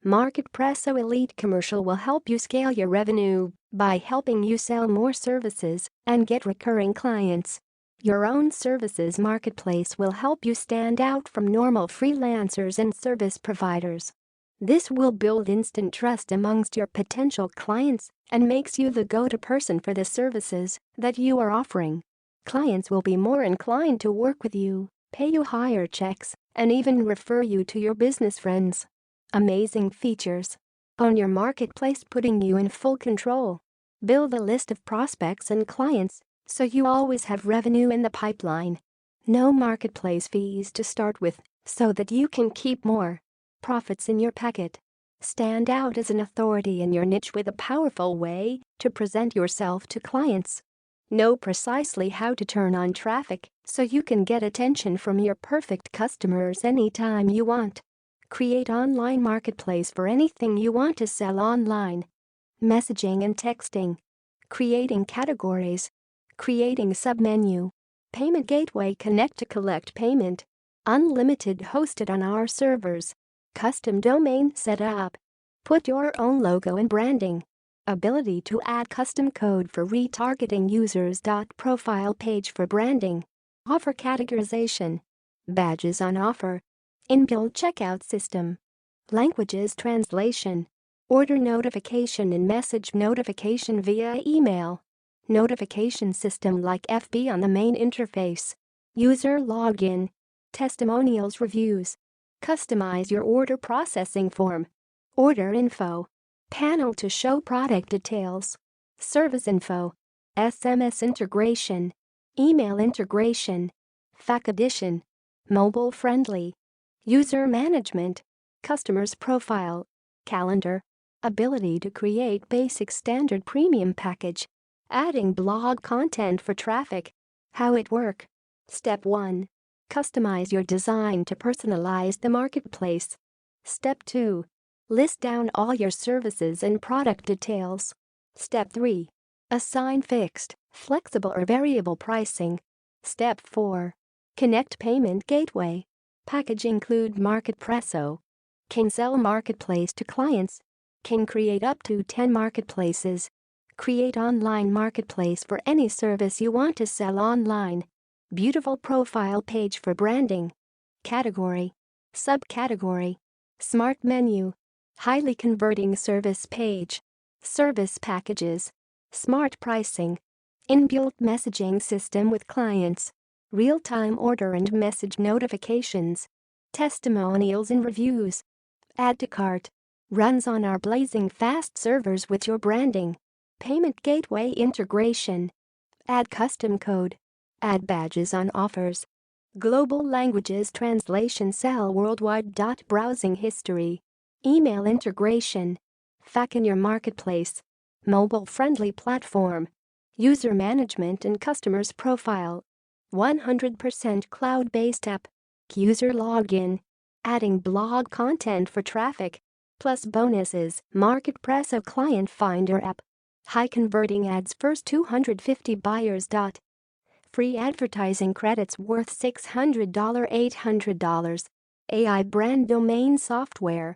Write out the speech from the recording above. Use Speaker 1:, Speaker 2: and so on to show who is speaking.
Speaker 1: MarketPresso Elite Commercial will help you scale your revenue by helping you sell more services and get recurring clients. Your own services marketplace will help you stand out from normal freelancers and service providers. This will build instant trust amongst your potential clients and makes you the go-to person for the services that you are offering. Clients will be more inclined to work with you, pay you higher checks, and even refer you to your business friends. Amazing features. Own your marketplace, putting you in full control. Build a list of prospects and clients so you always have revenue in the pipeline. No marketplace fees to start with so that you can keep more profits in your pocket. Stand out as an authority in your niche with a powerful way to present yourself to clients. Know precisely how to turn on traffic so you can get attention from your perfect customers anytime you want. Create online marketplace for anything you want to sell online. Messaging and texting. Creating categories. Creating submenu. Payment gateway, connect to collect payment. Unlimited hosted on our servers. Custom domain setup. Put your own logo and branding. Ability to add custom code for retargeting users. Profile page for branding. Offer categorization. Badges on offer. Inbuilt checkout system. Languages translation. Order notification and message notification via email. Notification system like FB on the main interface. User login. Testimonials, reviews. Customize your order processing form. Order info. Panel to show product details. Service info. SMS integration. Email integration. FAQ edition. Mobile friendly. User management. Customer's profile. Calendar. Ability to create basic standard premium package. Adding blog content for traffic. How it work. Step 1. Customize your design to personalize the marketplace. Step 2. List down all your services and product details. Step 3. Assign fixed, flexible or variable pricing. Step 4. Connect payment gateway. Package include MarketPresso. Can sell marketplace to clients. Can create up to 10 marketplaces. Create online marketplace for any service you want to sell online. Beautiful profile page for branding. Category. Subcategory. Smart menu. Highly converting service page. Service packages. Smart pricing. Inbuilt messaging system with clients. Real-time order and message notifications. Testimonials and reviews. Add to cart. Runs on our blazing fast servers with your branding. Payment gateway integration. Add custom code. Add badges on offers. Global languages translation, sell worldwide. Browsing history. Email integration. FAQ in your marketplace. Mobile-friendly platform. User management and customers profile. 100% cloud-based app. User login. Adding blog content for traffic. Plus bonuses. MarketPresso Client Finder app. High converting ads, first 250 buyers. Free advertising credits worth $600, $800. AI brand domain software.